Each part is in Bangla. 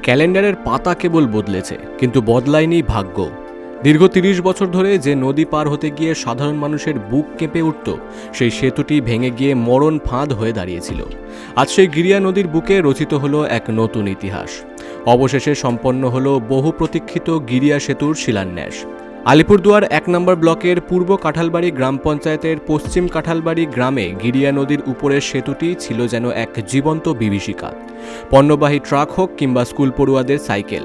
ক্যালেন্ডারের পাতা কেবল বদলেছে, কিন্তু বদলায়নি ভাগ্য। দীর্ঘ ৩০ বছর ধরে যে নদী পার হতে গিয়ে সাধারণ মানুষের বুক কেঁপে উঠত, সেই সেতুটি ভেঙে গিয়ে মরণ ফাঁদ হয়ে দাঁড়িয়েছিল। আজ সেই গিরিয়া নদীর বুকে রচিত হলো এক নতুন ইতিহাস। অবশেষে সম্পন্ন হলো বহু প্রতীক্ষিত গিরিয়া সেতুর শিলান্যাস। আলিপুরদুয়ার ১ নম্বর ব্লকের পূর্ব কাঁঠালবাড়ি গ্রাম পঞ্চায়েতের পশ্চিম কাঁঠালবাড়ি গ্রামে গিরিয়া নদীর উপরের সেতুটি ছিল যেন এক জীবন্ত বিভীষিকা। পণ্যবাহী ট্রাক হোক কিংবা স্কুল পড়ুয়াদের সাইকেল,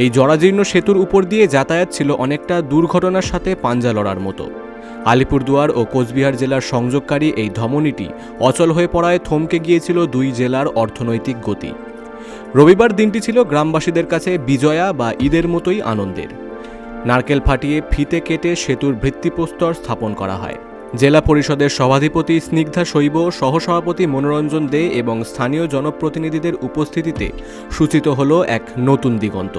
এই জরাজীর্ণ সেতুর উপর দিয়ে যাতায়াত ছিল অনেকটা দুর্ঘটনার সাথে পাঞ্জা লড়ার মতো। আলিপুরদুয়ার ও কোচবিহার জেলার সংযোগকারী এই ধমনীটি অচল হয়ে পড়ায় থমকে গিয়েছিল দুই জেলার অর্থনৈতিক গতি। রবিবার দিনটি ছিল গ্রামবাসীদের কাছে বিজয়া বা ঈদের মতোই আনন্দের। নারকেল ফাটিয়ে ফিতে কেটে সেতুর ভিত্তিপ্রস্তর স্থাপন করা হয়। জেলা পরিষদের সভাধিপতি স্নিগ্ধা শৈব, সহসভাপতি মনোরঞ্জন দে এবং স্থানীয় জনপ্রতিনিধিদের উপস্থিতিতে সূচিত হলো এক নতুন দিগন্ত।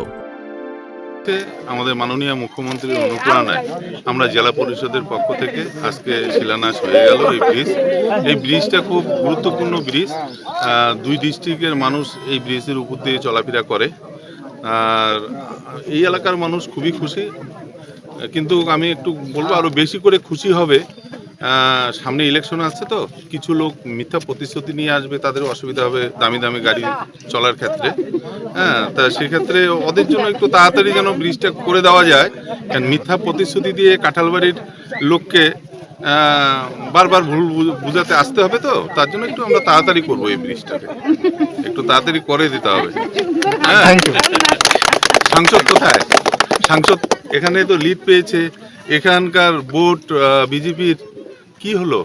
আমাদের মাননীয় মুখ্যমন্ত্রীর অনুপ্রেরণায় আমরা জেলা পরিষদের পক্ষ থেকে আজকে শিলান্যাস হয়ে গেল এই ব্রিজটা খুব গুরুত্বপূর্ণ ব্রিজ। দুই ডিস্ট্রিক্টের মানুষ এই ব্রিজের উপর দিয়ে চলাফেরা করে, আর এই এলাকার মানুষ খুবই খুশি। কিন্তু আমি একটু বলবো আরো বেশি করে খুশি হবে, সামনে ইলেকশন আসছে তো কিছু লোক মিথ্যা প্রতিশ্রুতি নিয়ে আসবে, তাদের অসুবিধা হবে দামি দামি গাড়ি চলার ক্ষেত্রে। তা সেক্ষেত্রে ওদের জন্য একটু তাড়াতাড়ি যেন ব্রিজটা করে দেওয়া যায়, কারণ মিথ্যা প্রতিশ্রুতি দিয়ে কাঁঠালবাড়ির লোককে বারবার ভুল বুঝাতে আসতে হবে, তো তার জন্য একটু আমরা তাড়াতাড়ি করবো এই ব্রিজটাকে, একটু তাড়াতাড়ি করে দিতে হবে। সাংসদ কোথায়? সাংসদ এখানে তো লিড পেয়েছে, এখানকার ভোট বিজেপির কি হলো?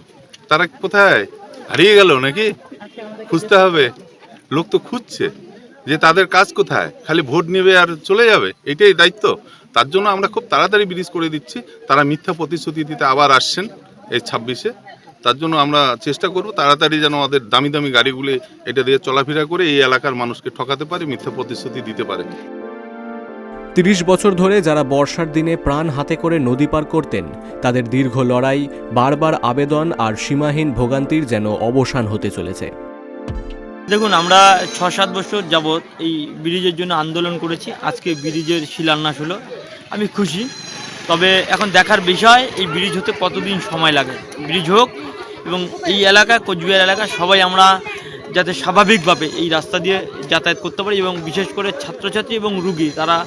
তারা কোথায় হারিয়ে গেল নাকি? খুঁজতে হবে, লোক তো খুঁজছে যে তাদের কাজ কোথায়, খালি ভোট নেবে আর চলে যাবে, এটাই দায়িত্ব। তার জন্য আমরা খুব তাড়াতাড়ি ব্রিজ করে দিচ্ছি। তারা মিথ্যা প্রতিশ্রুতি দিতে আবার আসছেন এই ২৬-এ, তার জন্য আমরা চেষ্টা করব তাড়াতাড়ি যেন ওদের দামি দামি গাড়িগুলি এটা দিয়ে চলাফেরা করে এই এলাকার মানুষকে ঠকাতে পারে, মিথ্যা প্রতিশ্রুতি দিতে পারে। ৩০ বছর ধরে যারা বর্ষার দিনে প্রাণ হাতে করে নদী পার করতেন, তাদের দীর্ঘ লড়াই, বারবার আবেদন আর সীমাহীন ভোগান্তির যেন অবসান হতে চলেছে। দেখুন, আমরা ৬-৭ বছর যাবৎ এই ব্রিজের জন্য আন্দোলন করেছি। আজকে ব্রিজের শিলান্যাস হলো, আমি খুশি। তবে এখন দেখার বিষয় এই ব্রিজ হতে কতদিন সময় লাগে। ব্রিজ হোক এবং এই এলাকা কোচবিহার এলাকা সবাই আমরা যাতে স্বাভাবিকভাবে এই রাস্তা দিয়ে যাতায়াত করতে পারি, এবং বিশেষ করে ছাত্রছাত্রী এবং রুগী তারা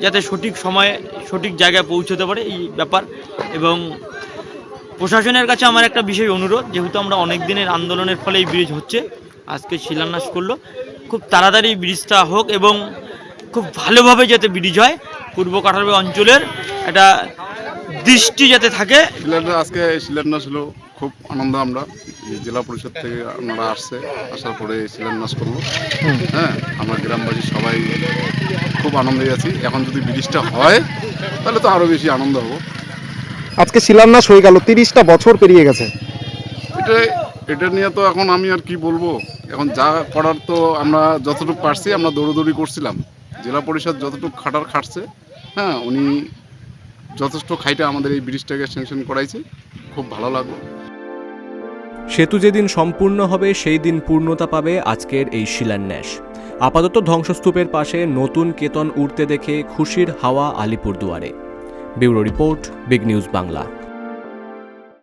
যাতে সঠিক সময়ে সঠিক জায়গায় পৌঁছতে পারে, এই ব্যাপার। এবং প্রশাসনের কাছে আমার একটা বিশেষ অনুরোধ, যেহেতু আমরা অনেক দিনের আন্দোলনের ফলে এই ব্রিজ হচ্ছে, আজকে শিলান্যাস করলো, খুব তাড়াতাড়ি ব্রিজটা হোক এবং খুব ভালোভাবে যাতে ব্রিজ হয়। পূর্ব কাঁঠালবাড়ি অঞ্চলের একটা দৃষ্টি যাতে থাকে। আজকে শিলান্যাস হলো, খুব আনন্দ। আমরা জেলা পরিষদ থেকে আপনারা আসার পরে শিলান্যাস করলো। আমরা গ্রামবাসী সবাই খুব আনন্দে আছি। এখন যদি ব্রিজটা হয় তাহলে তো আরো বেশি আনন্দ হবো। আজকে শিলান্যাস হয়ে গেল, ৩০টা বছর পেরিয়ে গেছে। এটা নিয়ে তো এখন আমি আর কি বলবো। এখন যা করার তো আমরা যতটুকু পারছি আমরা দৌড়দৌড়ি করছিলাম। জেলা পরিষদ যতটুকু খাটছে, উনি যথেষ্ট খাইটা আমাদের এই ব্রিজটাকে স্যাংশন করাইছে, খুব ভালো লাগলো। সেতু যেদিন সম্পূর্ণ হবে সেই দিন পূর্ণতা পাবে আজকের এই শিলান্যাস। আপাতত ধ্বংসস্তূপের পাশে নতুন কেতন উঠতে দেখে খুশির হাওয়া আলিপুরদুয়ারে। Bureau report, big news Bangla.